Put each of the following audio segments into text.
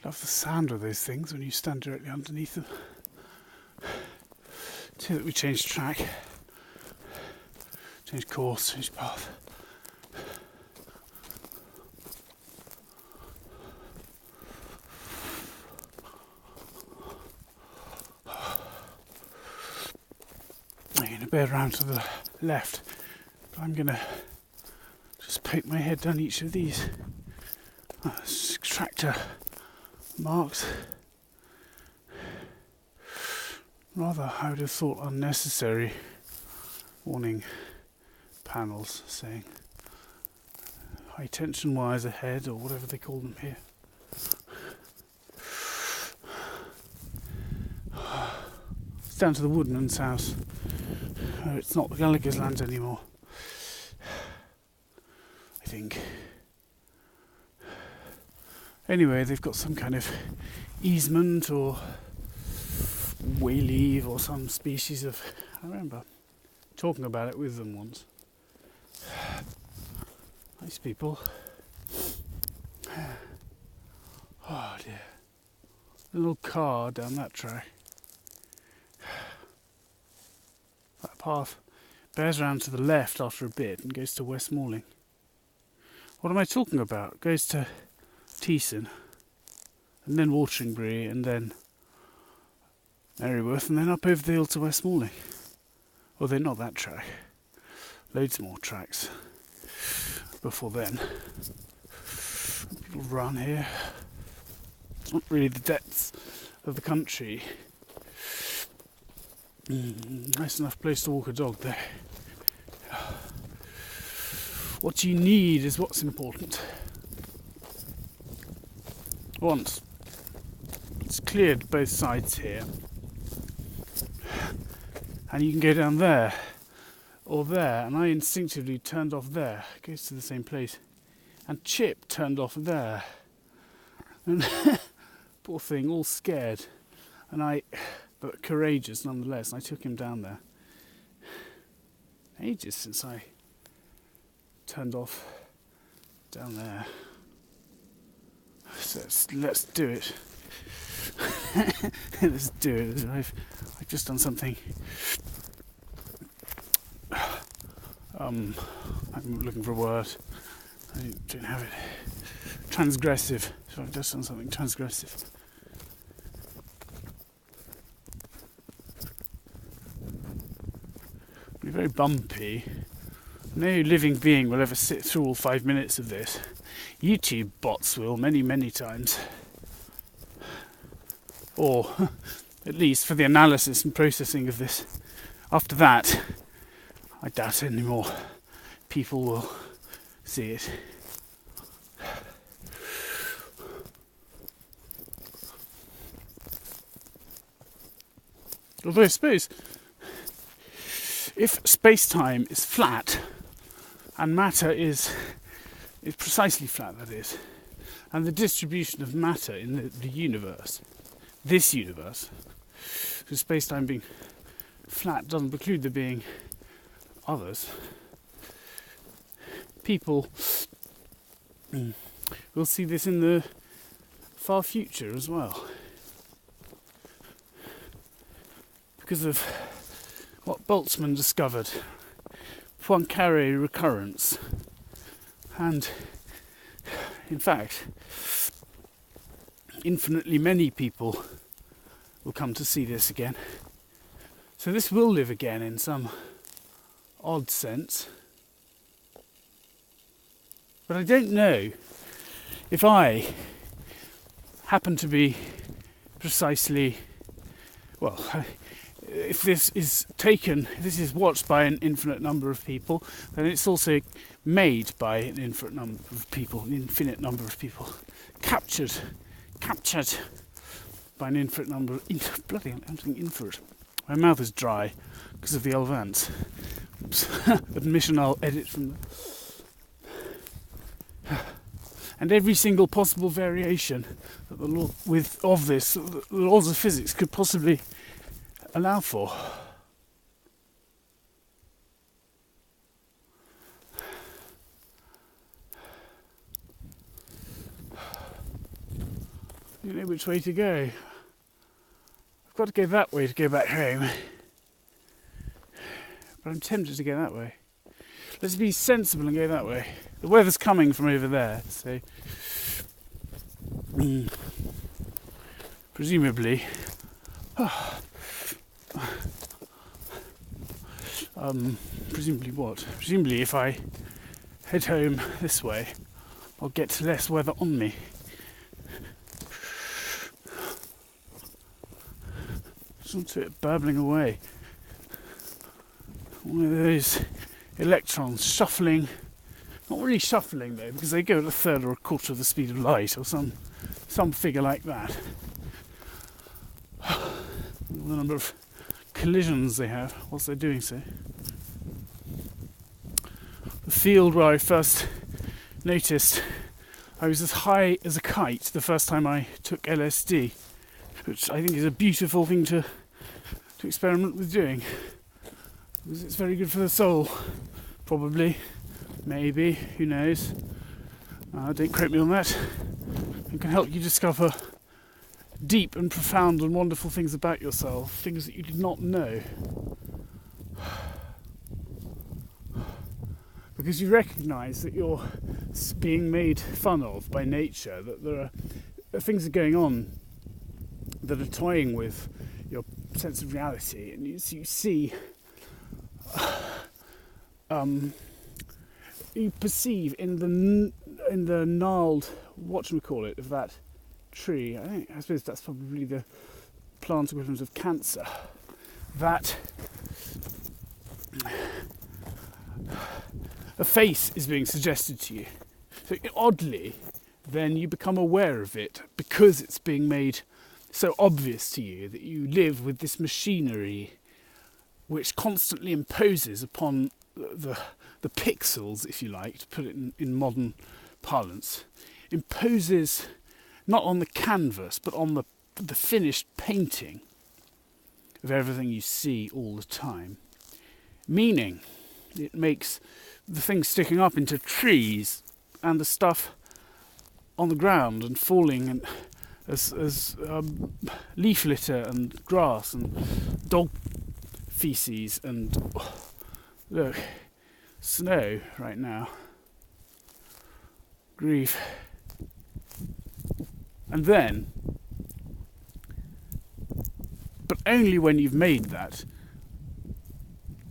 Love the sound of those things when you stand directly underneath them. So that we change track, change course, change path. I'm going to bear around to the left, but I'm going to just poke my head down each of these extractor marks. Rather, I would have thought, unnecessary warning panels saying high tension wires ahead, or whatever they call them here. It's down to the woodman's house. Oh, it's not the Gallagher's land anymore, I think. Anyway, they've got some kind of easement or way leave or some species of... I remember talking about it with them once. Nice people. Oh dear. A little car down that track. That path bears round to the left after a bit and goes to West Malling. What am I talking about? Goes to Teeson, and then Wateringbury, and then Merryworth, and then up over the hill to West Malling. Well, they're not that track. Loads more tracks before then. People run here. It's not really the depths of the country. Nice enough place to walk a dog there. What you need is what's important. Once it's cleared both sides here, and you can go down there or there, and I instinctively turned off there. It goes to the same place. And Chip turned off there, and poor thing, all scared, but courageous nonetheless, and I took him down there. Ages since I turned off down there. So let's do it. Let's do it. I've just done something. I'm looking for a word. I don't have it. Transgressive. So I've just done something transgressive. It'll be very bumpy. No living being will ever sit through all 5 minutes of this. YouTube bots will many, many times. Or, at least for the analysis and processing of this. After that, I doubt any more people will see it. Although I suppose, if space-time is flat, and matter is precisely flat, that is, and the distribution of matter in the universe, this universe, so space-time being flat doesn't preclude there being others, people will see this in the far future as well, because of what Boltzmann discovered, Poincaré recurrence, and in fact infinitely many people will come to see this again. So this will live again in some odd sense, but I don't know if I happen to be precisely, well, if this is taken, if this is watched by an infinite number of people, then it's also made by an infinite number of people, captured by an infinite number of, bloody hell, I'm saying infinite. My mouth is dry because of the Elvance. Admission I'll edit from and every single possible variation that the law of this, the laws of physics could possibly allow for. don't know which way to go. I've got to go that way to go back home. But I'm tempted to go that way. Let's be sensible and go that way. The weather's coming from over there, so presumably presumably what? Presumably if I head home this way, I'll get less weather on me. Listen to it burbling away. One of those electrons shuffling. Not really shuffling though, because they go at a third or a quarter of the speed of light, or some figure like that. The number of collisions they have whilst they're doing so. The field where I first noticed I was as high as a kite the first time I took LSD, which I think is a beautiful thing to experiment with doing, because it's very good for the soul. Probably, maybe, who knows. Don't quote me on that. It can help you discover deep and profound and wonderful things about yourself, things that you did not know. Because you recognise that you're being made fun of by nature, that there are things are going on that are toying with your sense of reality, and you see you perceive in the gnarled whatchamacallit of that tree. I suppose that's probably the plant equivalent of cancer. That a face is being suggested to you. So oddly, then you become aware of it because it's being made so obvious to you that you live with this machinery which constantly imposes upon the pixels, if you like, to put it in modern parlance, imposes not on the canvas but on the finished painting of everything you see all the time. Meaning, it makes the things sticking up into trees and the stuff on the ground and falling and as leaf litter and grass and dog feces and look, snow right now. Grief. And then, but only when you've made that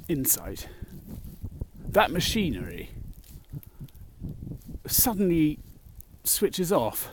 insight, that machinery suddenly switches off.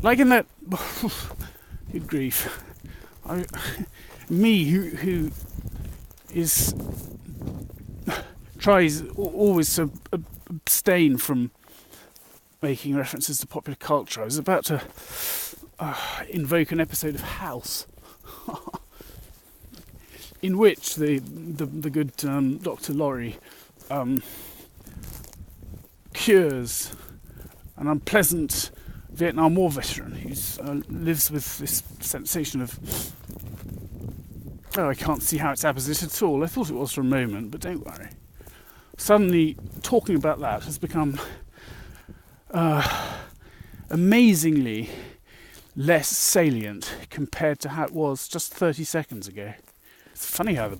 Like in that good grief. Me who is tries always to abstain from making references to popular culture. I was about to invoke an episode of House in which the good Dr. Laurie cures an unpleasant Vietnam War veteran who lives with this sensation of, I can't see how it's opposite at all. I thought it was for a moment, but don't worry. Suddenly, talking about that has become amazingly less salient compared to how it was just 30 seconds ago. It's funny how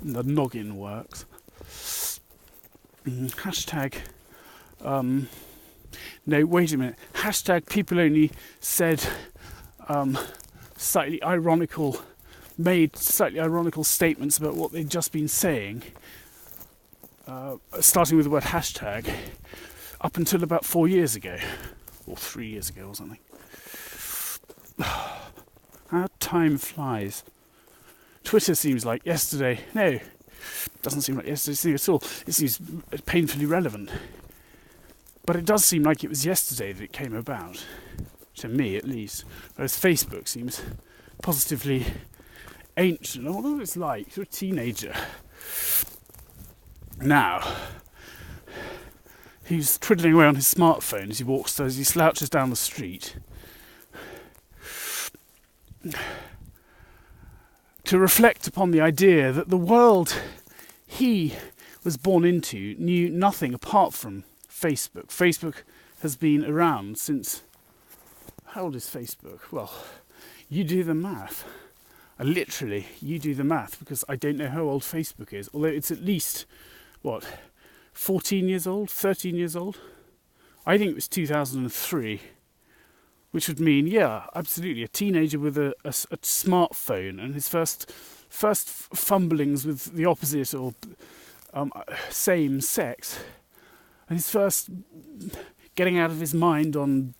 the noggin works. Hashtag... no, wait a minute. Hashtag people only said made slightly ironical statements about what they'd just been saying, starting with the word hashtag, up until about 4 years ago, or 3 years ago or something. How time flies. Twitter seems like yesterday. No, doesn't seem like yesterday at all. It seems painfully relevant. But it does seem like it was yesterday that it came about, to me at least. Whereas Facebook seems positively ancient. I wonder what it's like to a teenager now, who's twiddling away on his smartphone as he slouches down the street, to reflect upon the idea that the world he was born into knew nothing apart from Facebook. Facebook has been around since How old is Facebook? Well, you do the math. Literally, you do the math, because I don't know how old Facebook is, although it's at least, 14 years old, 13 years old? I think it was 2003, which would mean, yeah, absolutely, a teenager with a smartphone and his first fumblings with the opposite or same sex, and his first getting out of his mind on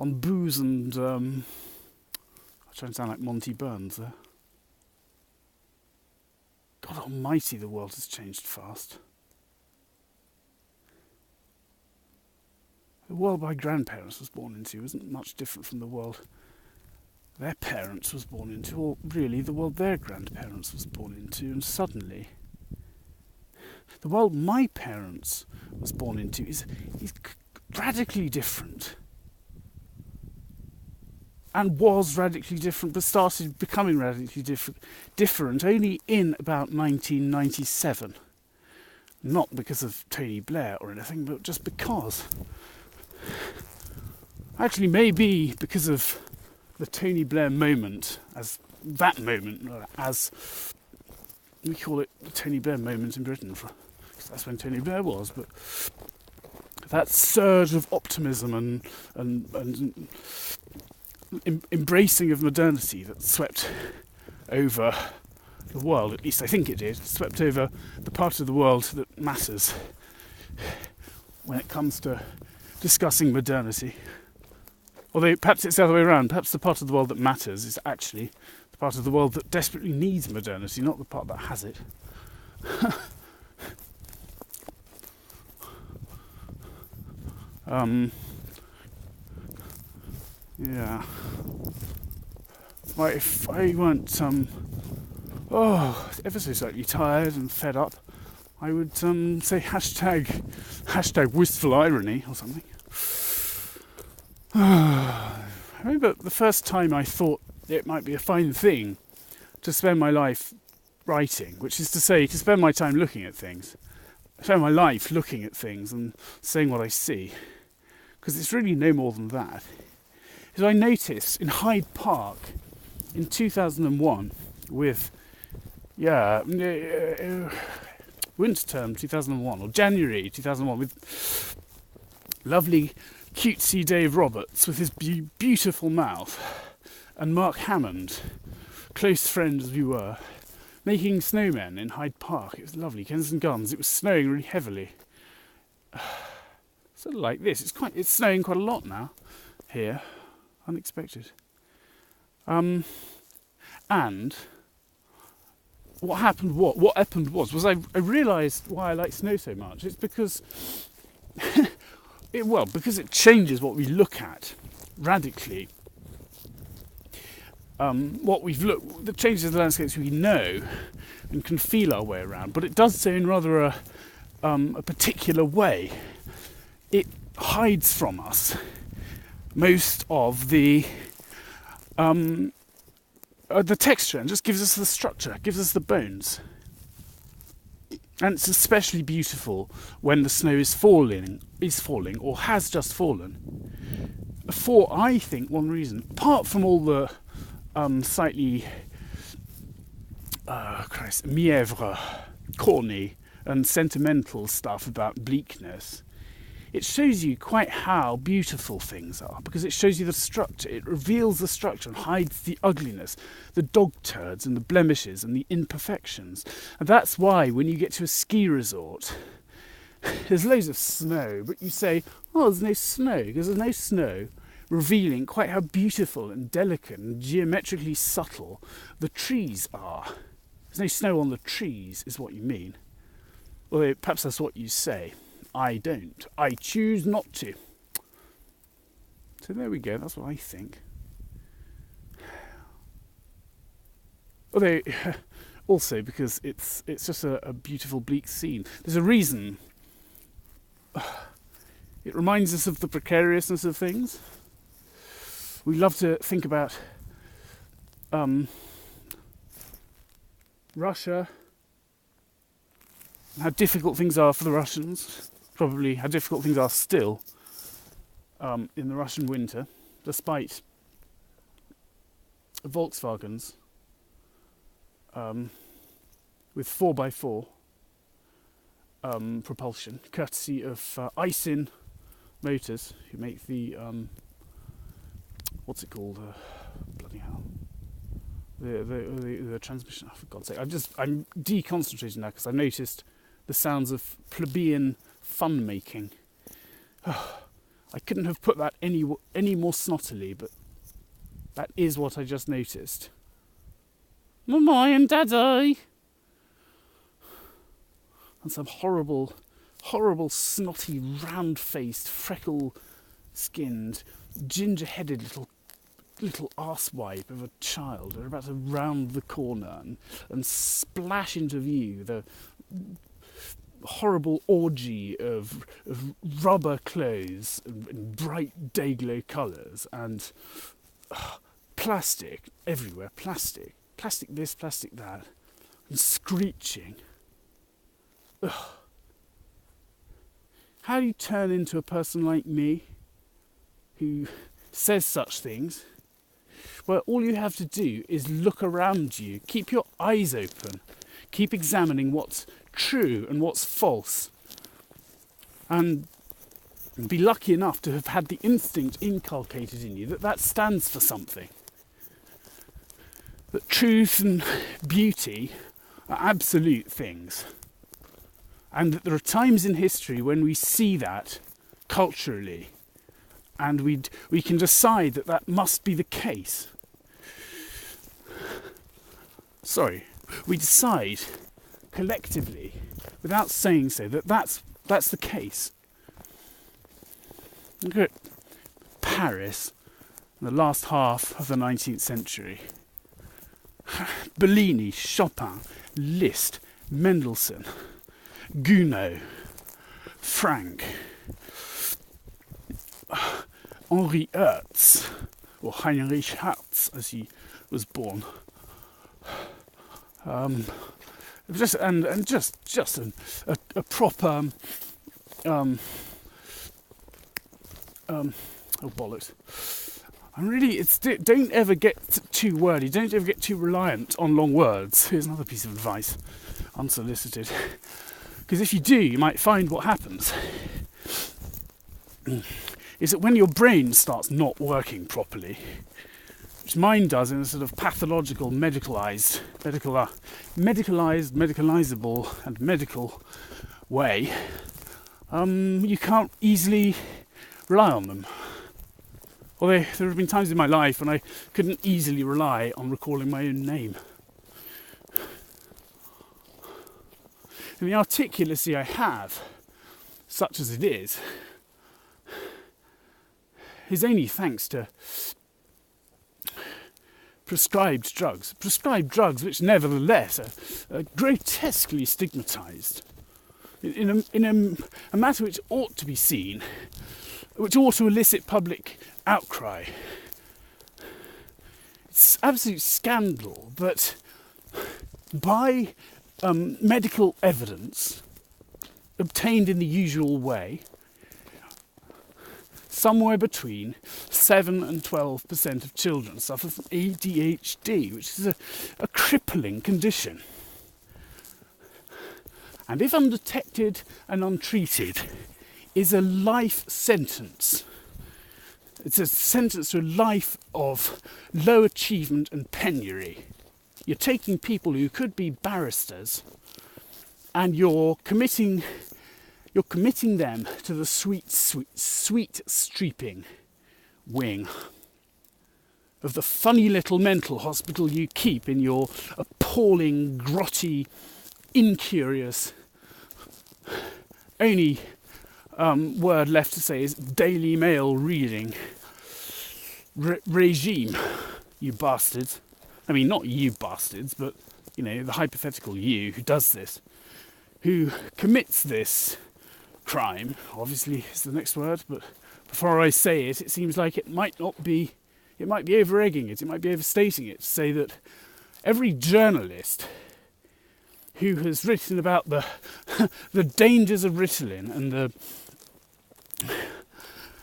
booze and I'm trying to sound like Monty Burns there. God almighty, the world has changed fast. The world my grandparents was born into isn't much different from the world their parents was born into, or really the world their grandparents was born into, and suddenly the world my parents was born into is radically different. And was radically different, but started becoming radically different only in about 1997. Not because of Tony Blair or anything, but just because. Actually, maybe because of the Tony Blair moment, as we call it the Tony Blair moment in Britain, because that's when Tony Blair was, but that surge of optimism and embracing of modernity that swept over the world, at least I think it did, swept over the part of the world that matters when it comes to discussing modernity. Although perhaps it's the other way around, perhaps the part of the world that matters is actually the part of the world that desperately needs modernity, not the part that has it. Yeah. Well, if I weren't ever so slightly tired and fed up, I would say hashtag wistful irony or something. I remember the first time I thought it might be a fine thing to spend my life writing, which is to say, to spend my time looking at things. Spend my life looking at things and saying what I see. Because it's really no more than that. Is I noticed in Hyde Park in 2001 with, winter term 2001 or January 2001 with lovely cutesy Dave Roberts with his beautiful mouth and Mark Hammond, close friends as we were, making Snowman in Hyde Park. It was lovely, Kensington Gardens. It was snowing really heavily. Sort of like this. It's snowing quite a lot now here. Unexpected. And what happened was I realised why I like snow so much. It's because because it changes what we look at radically. That changes the landscapes we know and can feel our way around, but it does so in rather a particular way. It hides from us most of the texture and just gives us the structure, gives us the bones. And it's especially beautiful when the snow is falling or has just fallen. For, I think, one reason, apart from all the slightly mièvre, corny and sentimental stuff about bleakness, it shows you quite how beautiful things are, because it shows you the structure. It reveals the structure and hides the ugliness, the dog turds and the blemishes and the imperfections. And that's why when you get to a ski resort, there's loads of snow, but you say, oh, there's no snow, because there's no snow, revealing quite how beautiful and delicate and geometrically subtle the trees are. There's no snow on the trees, is what you mean. Although perhaps that's what you say. I don't. I choose not to. So there we go, that's what I think. Although, also because it's just a beautiful bleak scene. There's a reason. It reminds us of the precariousness of things. We love to think about Russia, how difficult things are for the Russians. Probably how difficult things are still. in the Russian winter, despite Volkswagens with 4x4 propulsion, courtesy of Isin Motors, who make the what's it called? Bloody hell! The transmission. Oh, for God's sake! I'm deconcentrating now because I noticed the sounds of plebeian fun making. I couldn't have put that any more snottily, but that is what I just noticed. Mamma and Daddy! And some horrible, snotty, round-faced, freckle-skinned, ginger-headed little arsewipe of a child are about to round the corner and splash into view the horrible orgy of rubber clothes and bright day-glow colours and plastic everywhere, plastic this, plastic that, and screeching. Ugh. How do you turn into a person like me who says such things? Well, all you have to do is look around you, keep your eyes open, keep examining what's true and what's false, and be lucky enough to have had the instinct inculcated in you that stands for something. That truth and beauty are absolute things. And that there are times in history when we see that culturally, and we can decide that must be the case. We decide collectively, without saying so, that's the case. Look at Paris in the last half of the 19th century. Bellini, Chopin, Liszt, Mendelssohn, Gounod, Frank, Henri Hertz, or Heinrich Hertz as he was born. Just a proper oh bollocks. And really, don't ever get too wordy. Don't ever get too reliant on long words. Here's another piece of advice, unsolicited. Because if you do, you might find what happens is that when your brain starts not working properly, which mine does in a sort of pathological, medicalizable, and medical way, you can't easily rely on them. Although there have been times in my life when I couldn't easily rely on recalling my own name. And the articulacy I have, such as it is only thanks to prescribed drugs which nevertheless are grotesquely stigmatised in a matter which ought to be seen, which ought to elicit public outcry. It's absolute scandal that by medical evidence obtained in the usual way, somewhere between 7 and 12% of children suffer from ADHD, which is a crippling condition. And if undetected and untreated, is a life sentence. It's a sentence to a life of low achievement and penury. You're taking people who could be barristers and you're committing them to the sweet streeping wing of the funny little mental hospital you keep in your appalling, grotty, incurious, only word left to say is Daily Mail reading regime, you bastards. I mean, not you bastards, but, the hypothetical you who does this, who commits this crime, obviously is the next word, but before I say it, it seems like it might be over-egging it might be overstating it to say that every journalist who has written about the dangers of Ritalin and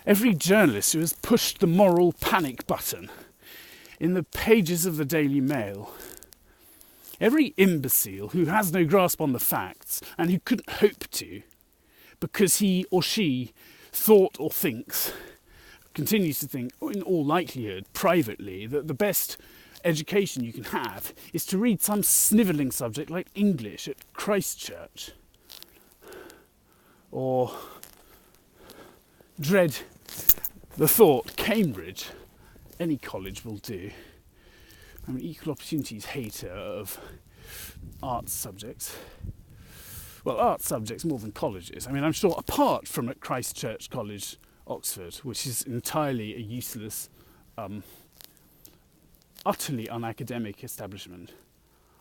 every journalist who has pushed the moral panic button in the pages of the Daily Mail, every imbecile who has no grasp on the facts and who couldn't hope to because he or she thought or thinks, continues to think, in all likelihood, privately, that the best education you can have is to read some snivelling subject like English at Christchurch, or dread the thought Cambridge. Any college will do. I'm an equal opportunities hater of arts subjects. Well, arts subjects more than colleges. I mean, I'm sure apart from at Christchurch College, Oxford, which is entirely a useless, utterly unacademic establishment,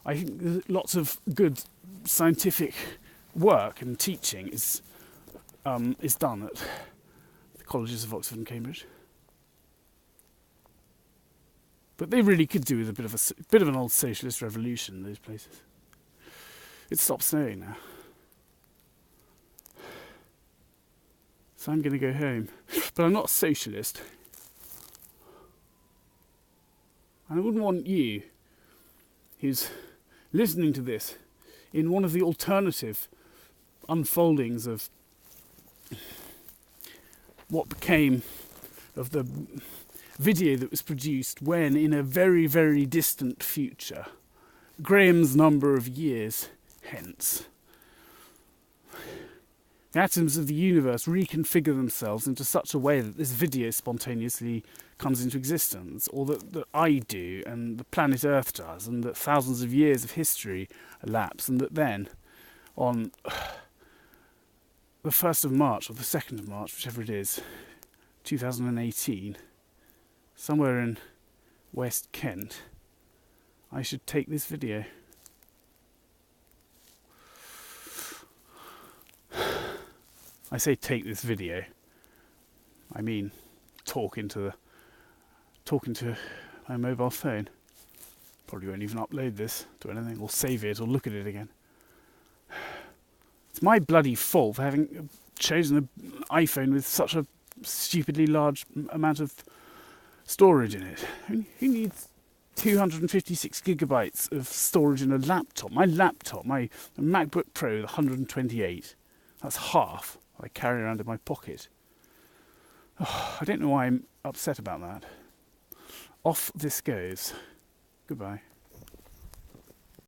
I think lots of good scientific work and teaching is done at the colleges of Oxford and Cambridge. But they really could do with a bit of an old socialist revolution in those places. It stopped snowing now, so I'm going to go home. But I'm not a socialist, and I wouldn't want you, who's listening to this, in one of the alternative unfoldings of what became of the video that was produced when, in a very, very distant future, Graham's number of years hence, the atoms of the universe reconfigure themselves into such a way that this video spontaneously comes into existence, or that I do, and the planet Earth does, and that thousands of years of history elapse, and that then, on the 1st of March, or the 2nd of March, whichever it is, 2018, somewhere in West Kent, I should take this video. I say take this video, I mean talk into my mobile phone. Probably won't even upload this to anything, or save it, or look at it again. It's my bloody fault for having chosen an iPhone with such a stupidly large amount of storage in it. Who needs 256 gigabytes of storage in a laptop? My laptop, my MacBook Pro, the 128, that's half I carry around in my pocket. Oh, I don't know why I'm upset about that. Off this goes. Goodbye.